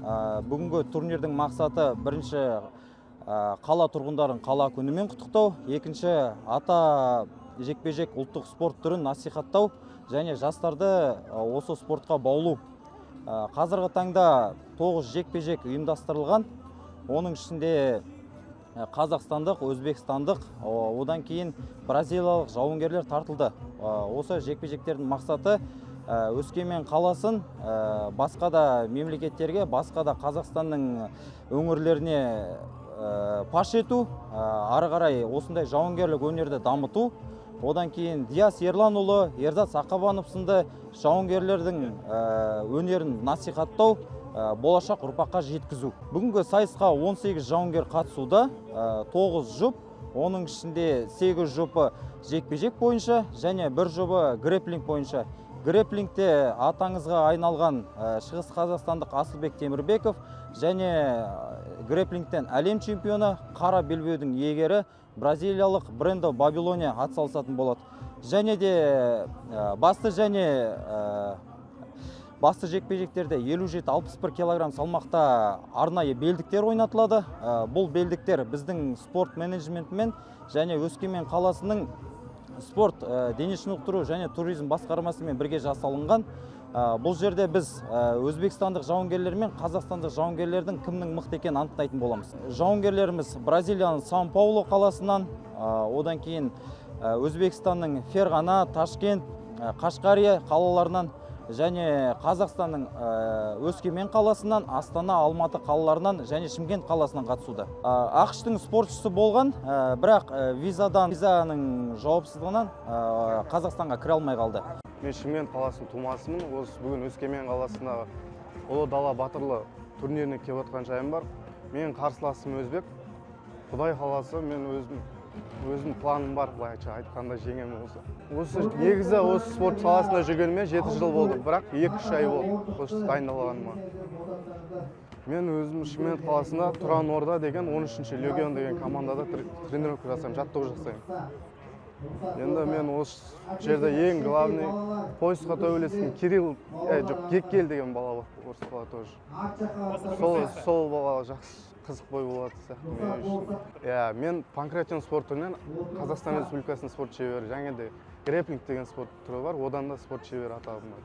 Бүгінгі турнирдің мақсаты бірінші қала тұрғындарын қала күнімен құттықтау, екінші ата жекпе-жек ұлттық спорт түрін насихаттау және жастарды осы спортқа баулу. Қазіргі таңда 9 жекпе-жек ұйымдастырылған. Оның ішінде қазақстандық, өзбекстандық, одан кейін бразилиялық жауынгерлер тартылды. Осы жекпе-жектердің мақсаты Өскемен қаласын басқа да мемлекеттерге, басқа да Қазақстанның өңірлеріне паш ету, ары қарай осындай жауынгерлік өнерді дамыту. Одан кейін Диас Ерланұлы, Ерзат Сақабанов сынды жауынгерлердің өнерін насихаттау, болашақ ұрпаққа жеткізу. Бүгінгі сайысқа 18 жауынгер қатысуда, 9 жұп, оның ішінде 8 жұпы жекпе-жек бойынша және 1 жұбы грэпплинг бойынша. Грэпплингте атаңызға айналған шығыс қазақстандық Асылбек Темірбеков және грэпплингтен әлем чемпионы, қара белбеудің иегері бразилиялық Брендо Бабилония атсалысатын болады. Және де басты жекпе-жектерде 57-61 кг салмақта арнайы белдіктер ойнатылады. Бұл белдіктер біздің спорт менеджментімен және Өскемен қаласының спорт, дене шынықтыру және туризм басқармасымен бірге жасалынған. Бұл жерде біз өзбекстандық жауынгерлер мен қазақстандық жауынгерлердің кімнің мықты екенін анықтайтын боламыз. Жауынгерлеріміз Бразилияның Сан-Паулу қаласынан, одан кейін Өзбекстанның Ферғана, Ташкент, Қашқария қалаларынан және Қазақстанның Өскемен қаласынан, Астана, Алматы қалаларынан және Шымкент қаласынан қатысуда. ақш-тың спортшысы болған, бірақ визаның жауапсыздығынан Қазақстанға кіре алмай қалды. Мен Шымкент қаласының тумасымын. Осы бүгін Өскемен қаласындағы Ұлы Дала батырлы турниріне келіп отқан жайым бар. Мен қарсыласым өзбек. Құдай қаласа, мен өзім планым бар, былайша айтқанда жеңемін осы. Осы негізі осы спорт саласында жүргеніме 7 жыл болды, бірақ 2-3 ай болды осы дайындалғаныма. Мен өзім Шымкент қаласында Тұран Орда деген 13-ші Легион деген командада тренировка жасаймын, жаттығу жасаймын. Енді мен осы жерде ең главный поисқа төбелескен Геккел деген бала бар, орыс бала тоже. Сол бала жақсы қызық бой болады сияқты. Мен панкратион спорт түрінен Қазақстан Республикасының спорт шебері, және де грэпплинг деген спорт түрі бар, одан да спорт шебері атағым бар.